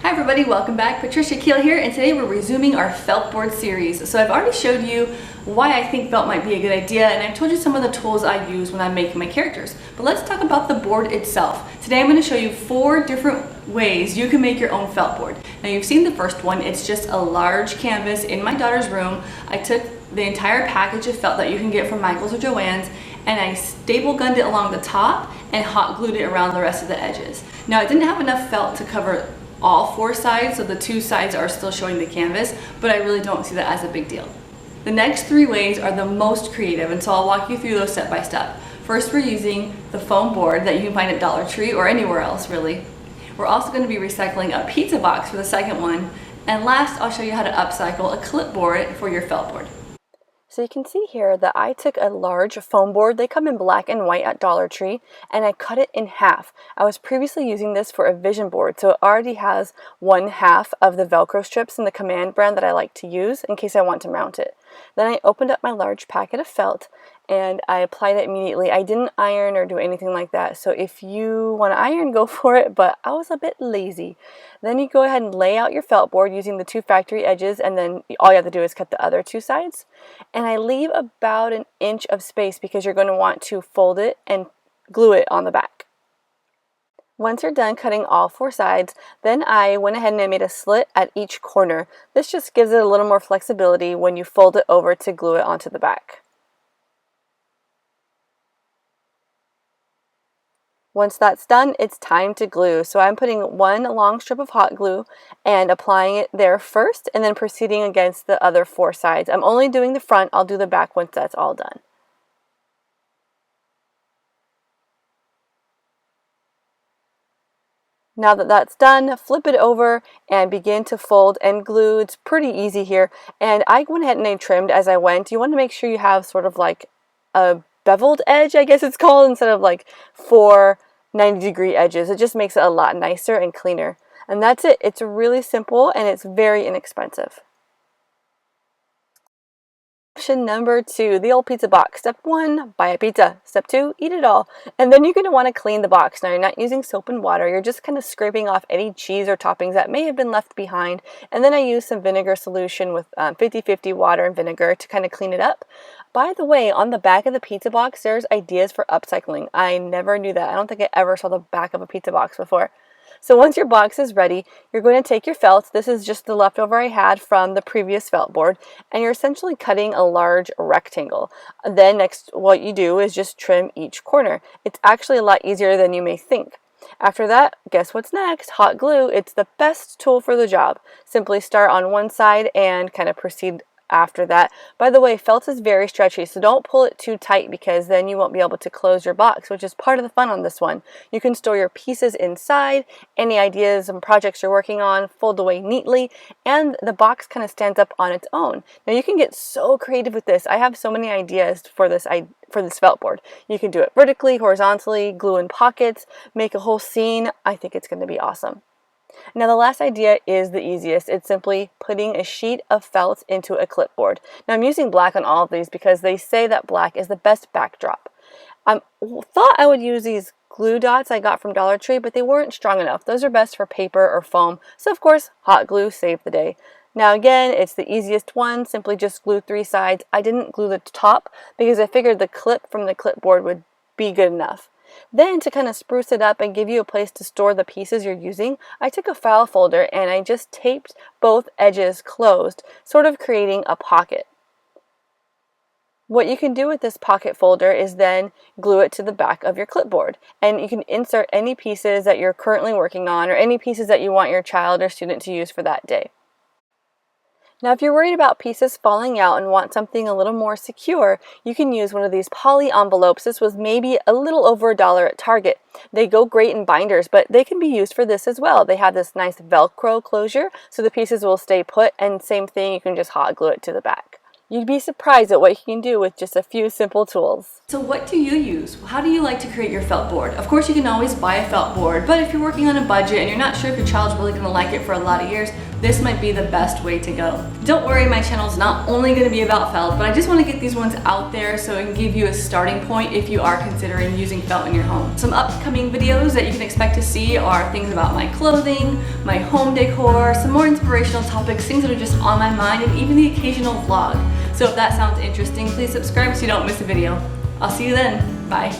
Hi everybody, welcome back. Patricia Keel here, and today we're resuming our felt board series. So I've already showed you why I think felt might be a good idea, and I've told you some of the tools I use when I'm making my characters. But let's talk about the board itself. Today I'm going to show you 4 different ways you can make your own felt board. Now you've seen the first one. It's just a large canvas in my daughter's room. I took the entire package of felt that you can get from Michael's or Joann's, and I staple gunned it along the top and hot glued it around the rest of the edges. Now I didn't have enough felt to cover all 4 sides, so the 2 sides are still showing the canvas, but I really don't see that as a big deal. The next 3 ways are the most creative, and so I'll walk you through those step by step. First, we're using the foam board that you can find at Dollar Tree or anywhere else really. We're also going to be recycling a pizza box for the second one, and last I'll show you how to upcycle a clipboard for your felt board. So you can see here that I took a large foam board. They come in black and white at Dollar Tree, and I cut it in half. I was previously using this for a vision board, so it already has 1/2 of the Velcro strips in the Command brand that I like to use in case I want to mount it. Then I opened up my large packet of felt and I applied it immediately. I didn't iron or do anything like that, so if you want to iron, go for it, but I was a bit lazy. Then you go ahead and lay out your felt board using the 2 factory edges, and then all you have to do is cut the other 2 sides. And I leave about an inch of space because you're going to want to fold it and glue it on the back. Once you're done cutting all 4 sides, then I went ahead and I made a slit at each corner. This just gives it a little more flexibility when you fold it over to glue it onto the back. Once that's done, it's time to glue. So I'm putting 1 long strip of hot glue and applying it there first, and then proceeding against the other 4 sides. I'm only doing the front. I'll do the back once that's all done. Now that that's done, flip it over and begin to fold and glue. It's pretty easy here. And I went ahead and I trimmed as I went. You want to make sure you have sort of like a beveled edge, I guess it's called, instead of like 4 90-degree edges. It just makes it a lot nicer and cleaner. And that's it. It's really simple and it's very inexpensive. Option number 2, the old pizza box. Step 1, buy a pizza. Step 2, eat it all. And then you're going to want to clean the box. Now you're not using soap and water. You're just kind of scraping off any cheese or toppings that may have been left behind. And then I use some vinegar solution with 50-50 water and vinegar to kind of clean it up. By the way, on the back of the pizza box, there's ideas for upcycling. I never knew that. I don't think I ever saw the back of a pizza box before. So once your box is ready, you're going to take your felt. This is just the leftover I had from the previous felt board, and you're essentially cutting a large rectangle. Then next, what you do is just trim each corner. It's actually a lot easier than you may think. After that, guess what's next? Hot glue. It's the best tool for the job. Simply start on one side and kind of proceed after that. By the way, felt is very stretchy, so don't pull it too tight because then you won't be able to close your box, which is part of the fun on this one. You can store your pieces inside, any ideas and projects you're working on fold away neatly, and the box kind of stands up on its own. Now you can get so creative with this. I have so many ideas for this felt board. You can do it vertically, horizontally, glue in pockets, make a whole scene. I think it's going to be awesome. Now the last idea is the easiest. It's simply putting a sheet of felt into a clipboard. Now I'm using black on all of these because they say that black is the best backdrop. I thought I would use these glue dots I got from Dollar Tree, but they weren't strong enough. Those are best for paper or foam. So of course, hot glue saved the day. Now again, it's the easiest one. Simply just glue 3 sides. I didn't glue the top because I figured the clip from the clipboard would be good enough. Then to kind of spruce it up and give you a place to store the pieces you're using, I took a file folder and I just taped both edges closed, sort of creating a pocket. What you can do with this pocket folder is then glue it to the back of your clipboard, and you can insert any pieces that you're currently working on or any pieces that you want your child or student to use for that day. Now if you're worried about pieces falling out and want something a little more secure, you can use one of these poly envelopes. This was maybe a little over $1 at Target. They go great in binders, but they can be used for this as well. They have this nice Velcro closure, so the pieces will stay put, and same thing, you can just hot glue it to the back. You'd be surprised at what you can do with just a few simple tools. So what do you use? How do you like to create your felt board? Of course you can always buy a felt board, but if you're working on a budget and you're not sure if your child's really gonna like it for a lot of years, this might be the best way to go. Don't worry, my channel's not only gonna be about felt, but I just wanna get these ones out there so it can give you a starting point if you are considering using felt in your home. Some upcoming videos that you can expect to see are things about my clothing, my home decor, some more inspirational topics, things that are just on my mind, and even the occasional vlog. So if that sounds interesting, please subscribe so you don't miss a video. I'll see you then. Bye.